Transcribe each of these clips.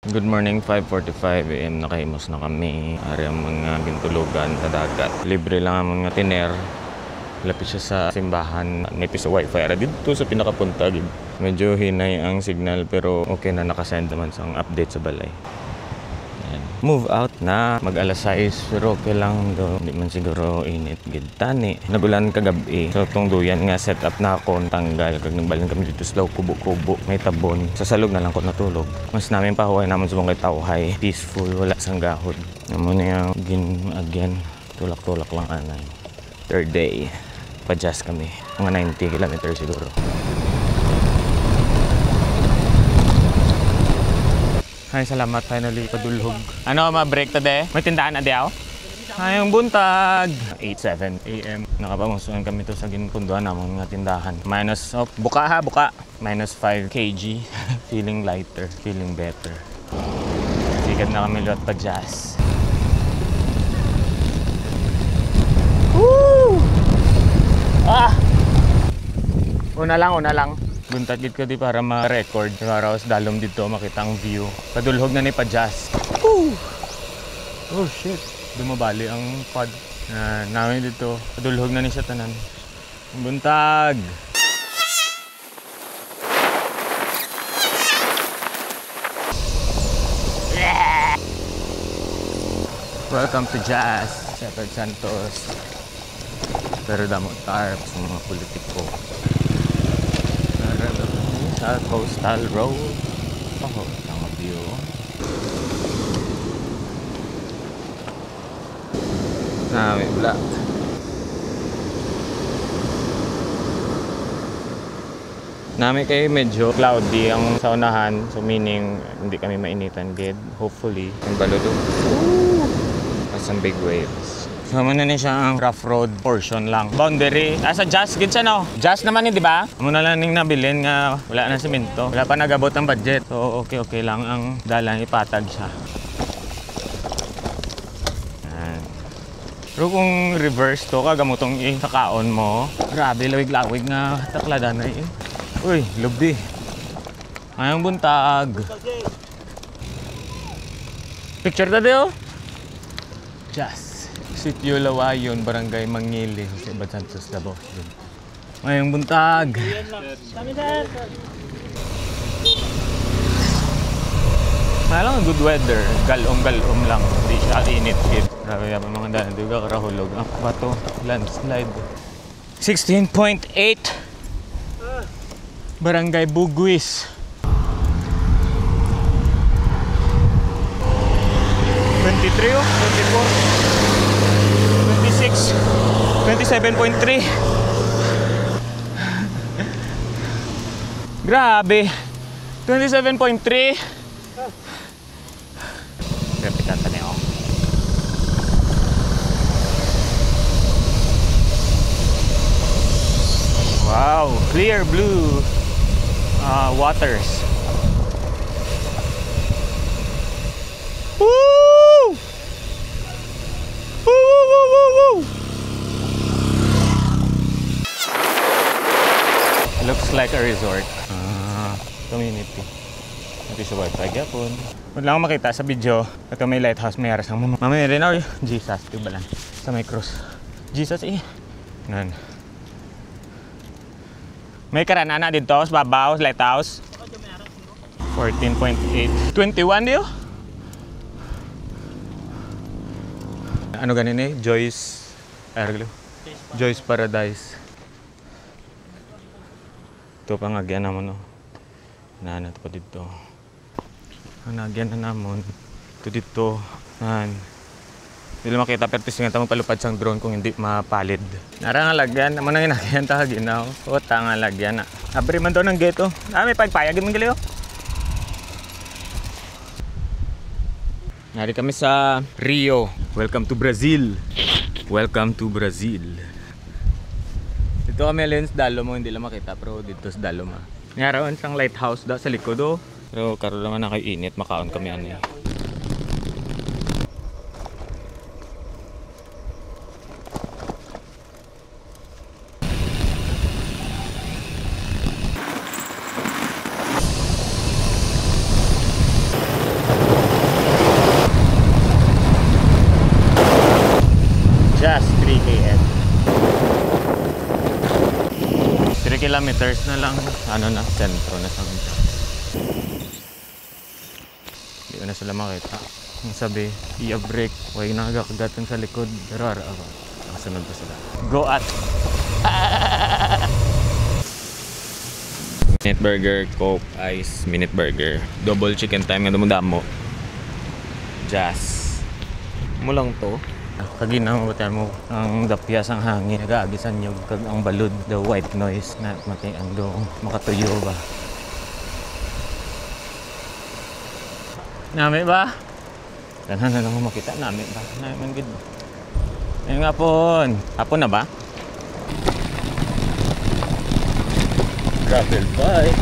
Good morning, 5:45 AM nakahimos na kami. Ari ang mga gintulugan sa dagat. Libre lang ang mga tiner. Lapit siya sa simbahan. May piso wifi ara dito sa pinakapunta. Medyo hinay ang signal pero okay na, nakasend naman sa update sa balay. Ayan. Move out na. Mag-alas 6 pero okay lang do. Hindi man siguro init gid tani. Nagulan kagabi. So tong duyan nga set up na ako tanggal kag nagbalin kami dito sa kubo-kubo. May tabon. Sa salog na lang ko natulog. Mas namin pahuway naman sa mga tawhay. Peaceful, wala sang gahod. Amo na yung again. Tulak-tulak lang anay. Third day. Pa-jazz kami. Mga 90 kilometers siguro. Ay, salamat. Finally, padulhog. Ano, ma-break ta de? May tindahan na de ako? Ay, ang buntag! 8:07 AM. Nakapamusuan kami to sa ginpunduan namang mga tindahan. Buka ha, buka. Minus 5 kg. Feeling lighter. Feeling better. Sikat na kami luwat pa-jazz. Woo! Ah! Una lang. Buntag gid ko di para ma-record. Para sa dalom dito makita ang view. Padulhog na ni pa-jazz. Woo! Oh shit. Dumabali ang pod. Namin dito. Padulhog na ni siya tanan. Buntag! Yeah! Welcome to Jazz. Shepherd Santos. Pero damo tarp sa mga politiko. Sa coastal road. Oh, tama view. May black. Nami kayo medyo cloudy ang sa unahan. So meaning hindi kami mainitan gid. Hopefully. Ang balodo. Some big waves. So muna ni siya ang rough road portion lang. Boundary. Sa Jazz gid siya no. Jazz naman ni di ba? Muna lang ning nabilin nga wala na semento. Wala pa nagabot ang budget. So okay lang ang dalan ipatag siya. Yan. Pero kung reverse to kagamotong isakaon mo, grabe lawig-lawig nga takladan na Uy, lubdi. Ayong buntag. Picture ta dio. Jazz. Sitio Lawayon, Barangay Mangili, Jose Abad Santos, Davao. Ngayong buntag. Malang good weather, galong-galong lang, hindi siya init. Grabe yung mga daan, di ba karahulog. Ang bato, landslide. 16.8 Barangay Buguis. 23 oh, 24. 27.3. Grabe. 27.3. Repitan tani ako. Wow, clear blue waters. Woo! Woo! Looks like a resort. Community. Ito sa wifi gapon. Huwag lang makita sa video. Ito may lighthouse, may aras ang mamaya rin. Oh, Jesus, diba lang? Sa may cross. Jesus Nan. May karanana dito sa babaw, lighthouse. 14.8. 21 diyo? Ano ganin Joyce Joyce Paradise. Ito pang agyan naman no. Nanat pa dito. Ang agyan na namon. Ito dito. Hindi lang makita pero tising nga palupad sang drone kung hindi mapalid. Nara nga lagyan. Naman ang inagyan ta ginaw. O nga lagyan na. Abri man daw ng geto. May pagpayagin mong giliw. Nari kami sa Rio. Welcome to Brazil. Welcome to Brazil. Dito kami alin sa Dalomo, hindi lang makita pero dito sa Dalomo. Ngaroon sang lighthouse da sa likod oh. Pero karon naman na kay init, makaon kami ani. kilometers na lang. Ano na, sentro na sa amin. Hindi ko na sila makita. Ang sabi, i-break. Huwag nakagakagatan sa likod. Pero nakasunod pa sila. Go at! Minute burger, Coke, ice, minute burger. Double chicken time nga dumudamo. Jazz. Mo lang to. Kaginaw mo mo ang dapyas ang hangin. Nag-aagisan yung kag ang balud. The white noise na matay ang doong makatuyo ba. Nami ba? Tanan na lang makita namin ba? Namin good. Ayun nga po. Hapon na ba? Gravel bike.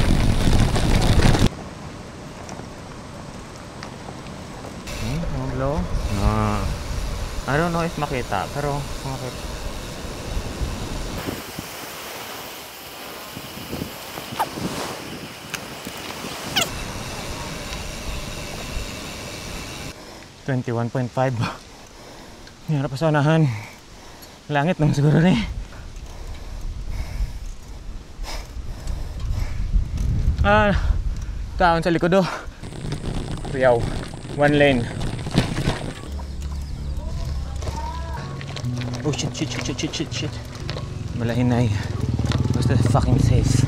Hello? I don't know if makita, pero makita. $21.5. Hirap pa sa unahan. Langit naman siguro na eh. Taon sa likod oh. Riyaw. One lane. Oh shit. Malahinay. Basta fucking safe.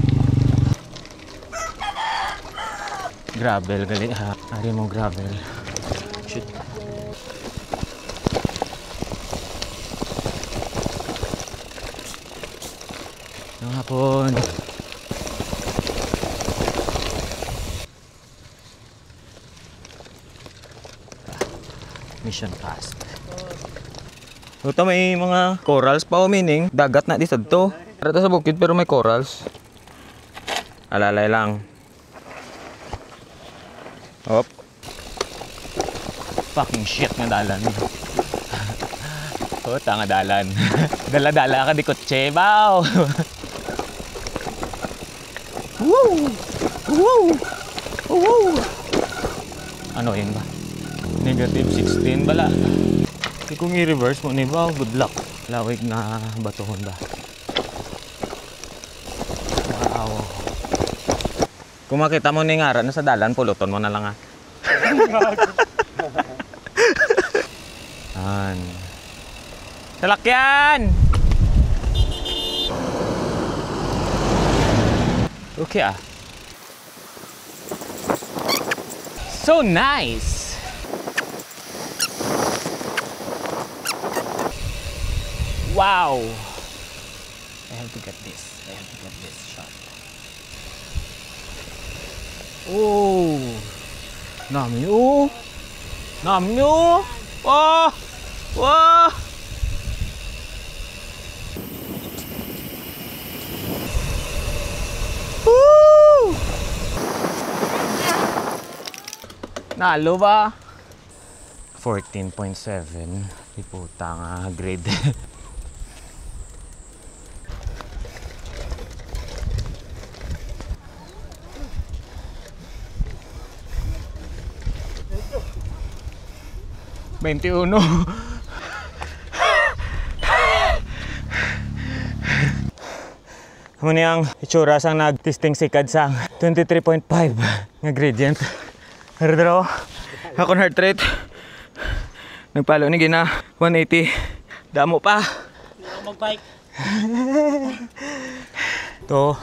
Gravel gali ha. Ari mo gravel. Shit. Yung hapon. Mission passed. Ito may mga corals pa o meaning dagat na di sadto. Rata sa bukid pero may corals. Alalay lang. Hop. Fucking shit nga dalan. Puta nga dalan. Dala-dala ka di kotse baw. Woo! Woo! Woo! Ano yun ba? Negative 16 bala. Kung i-reverse mo ni ba, good luck. Lawig na batuhon ba. Wow. Kung makita mo ni ngara na sa dalan, puluton mo na lang ha. Yan. Salakyan! Okay ah. So nice! Wow! I have to get this. I have to get this shot. Oh! Nami oh! Nami oh! Wow! Wow! Woo! Nalo ba? 14.7. Iputa nga grade. $21. Muna yung itsura sang nag-testing sikad sang 23.5 nga gradient. Pero akong heart rate nagpalo ni gina 180. Damo pa. Hindi ako mag-bike. Ito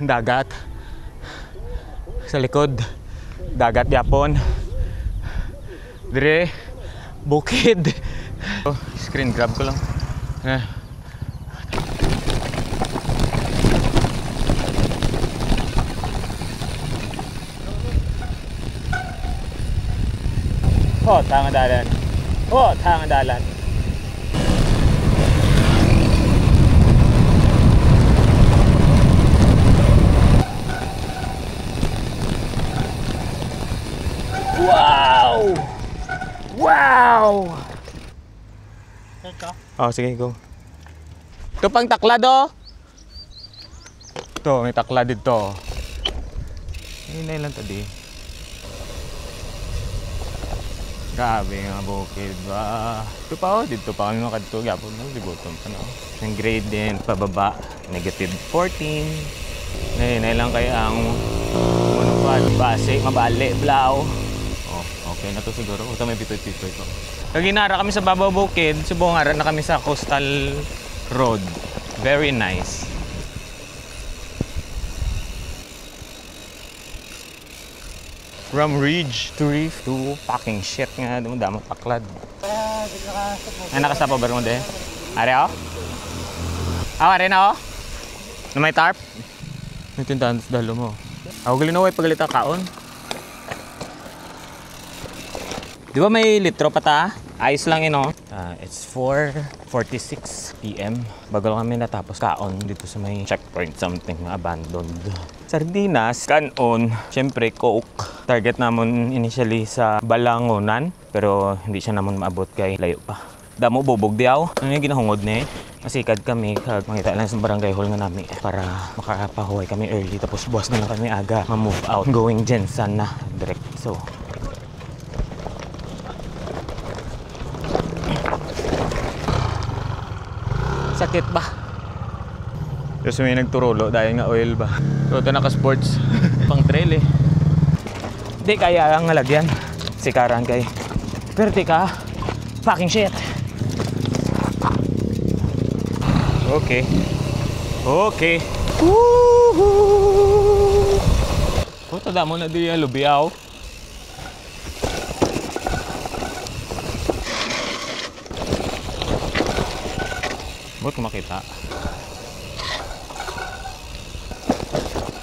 dagat sa likod. Dagat yapon. Dire bukid. Screen grab ko lang. Oh, tanga dalan. Oh, tanga dalan. Wow! Wow! Oh, sige, go. Ito pang takla do. Ito, may takla dito. Ayun na lang tadi. Grabe nga bukid ba. Ito pa dito pa kami makadto. Gapon mo, libuton pa na. Ang gradient, pababa, -14. Nay lang kaya ang base, mabali, blaw. Oh, okay na to siguro. Ito may pitoy-pitoy ko. Kaginara kami sa Babaw Bukid, subong-ara na kami sa Coastal Road. Very nice. From Ridge to Reef to fucking shit nga. Damo taklad. Ay, nakasapa ba rin mo de? Are ako? Are na ako? Na may tarp? May tindahan sa dalo mo. Ako galing na way pagalita kaon. Di ba may litro pa ta? Ayos lang yun, no? It's 4:46 PM. Bago lang kami natapos kaon dito sa may checkpoint, something abandoned. Sardinas, kanon, syempre Coke. Target namon initially sa Balangonan, pero hindi siya namon maabot kay layo pa. Damo bubog diaw. Ano yung ginahungod ni? Masikad kami kag mangita lang sa barangay hall nga nami para makapahuway kami early tapos buwas na lang kami aga ma-move out going Jensen na direct. So sakit ba? Tapos may nagturulo dahil nga oil ba? So ito naka-sports pang trail eh. Di kaya ang halagyan. Sikaran kay. Pero di ka. Fucking shit. Okay. Okay. Woohoo! Puta damo na di lubiaw. Ba't makita?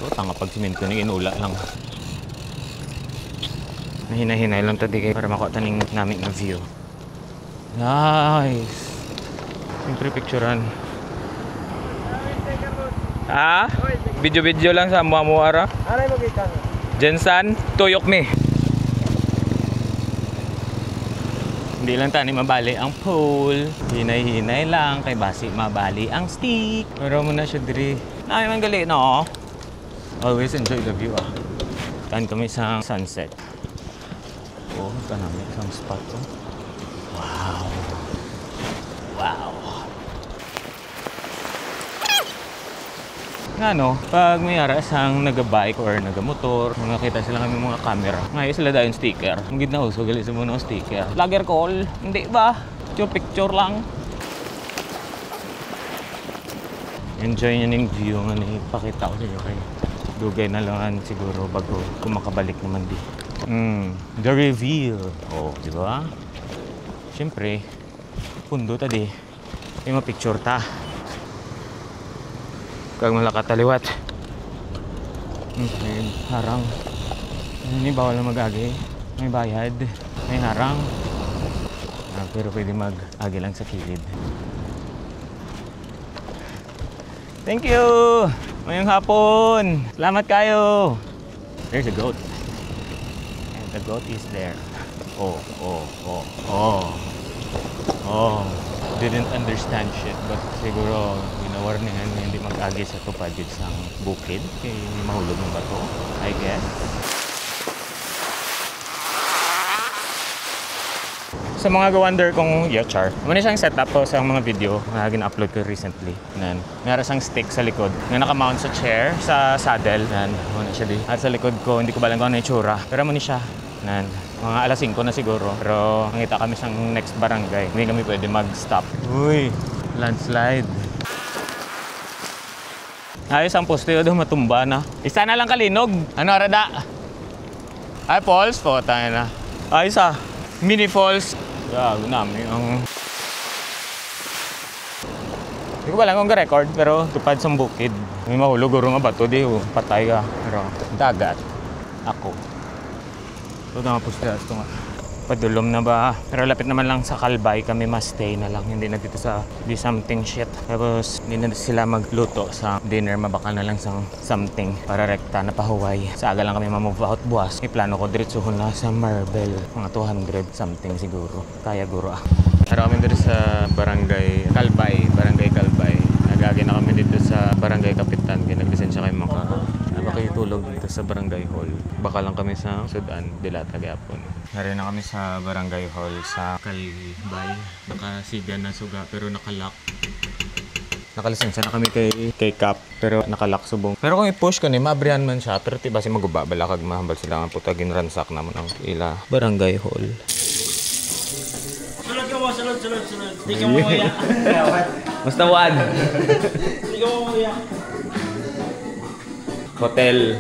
So, tanga pag simento ni inula lang. Nahina-hinay lang tadi kayo para makuha taning namin na view. Nice! Siyempre picturean. Ah? Video-video lang sa Muamuara. Aray mo kita. Jensen, tuyok mi. Hindi lang tani mabali ang pole. Hinay-hinay lang kay basi mabali ang stick. Pero mo na siya diri. Ay man gali no. Always enjoy the view ah. Tan kami sa sunset. Oh, kanami isang spot to. Wow. Wow. Nga no, pag may aras ang nagabike or nagamotor, makakita sila kami mga camera. Ngayon sila dahil sticker. Ang gitna uso, galit sa muna sticker. Vlogger call, hindi ba? Picture lang. Enjoy nyo ng view nga ipakita ko sa inyo kay dugay na lang siguro bago kumakabalik naman di. The reveal. Oh, di ba? Siyempre, pundo ta di. May mapicture ta. Kag malakat taliwat. May harang. Hindi bawal na mag-agi. May bayad. May harang. Pero pwede mag-agi lang sa kilid. Thank you! Mayong hapon! Salamat kayo! There's a goat. And the goat is there. Oh, oh, oh, oh. Oh. Didn't understand shit, but siguro warningan na hindi mag-agi sa tupad sa bukid kay mahulog ng bato, I guess. Sa mga go-wonder kong char, muna siyang setup ko sa mga video na gina-upload ko recently. Meron siyang stick sa likod na nakamount sa chair, sa saddle. Muna siya di. At sa likod ko, hindi ko balang kung ano yung tsura. Pero muna siya. Mga alas 5 na siguro. Pero nakita kami sa next barangay. Hindi kami pwede mag-stop. Uy, landslide. Ayos ang poste doon, matumba na. Isa na lang kalinog. Ano, Rada? Ay, falls po. Tayo na. Ayos ah. Mini falls. Gago namin ang... Hindi ko ba lang kung record pero tupad sa bukid. May mahulog guro nga bato di. Patay ka. Pero dagat. Ako. Ito na poste. Ito nga. Padulom na ba? Pero lapit naman lang sa Kalbay kami mas stay na lang. Hindi na dito sa di something shit. Tapos hindi na sila magluto sa dinner. Mabakal na lang sa something para rekta na pahuway. Sa aga lang kami ma-move out buwas. May plano ko diretsuhon na sa Marble. Mga 200 something siguro. Kaya guro ah. Pero kami dito sa Barangay Kalbay. Barangay Kalbay. Nagagi na kami dito sa Barangay Kapitan. Naglisensya kayo mga ba kayo tulog dito sa barangay hall? Baka lang kami sa Sudan, Dilata, Gapon. Nari na kami sa barangay hall sa Kalbay. Nakasigan na suga pero nakalock. Nakalisensya na kami kay Cap pero nakalock subong. Pero kung i-push ko ni mabrihan man siya pero tiba si magubabala kag mahambal sila ang putagin ransak naman ang ila barangay hall. Sulod ka mo, sulod. Di ka mo umiyak. Basta wad. Di ka mo umiyak. Hotel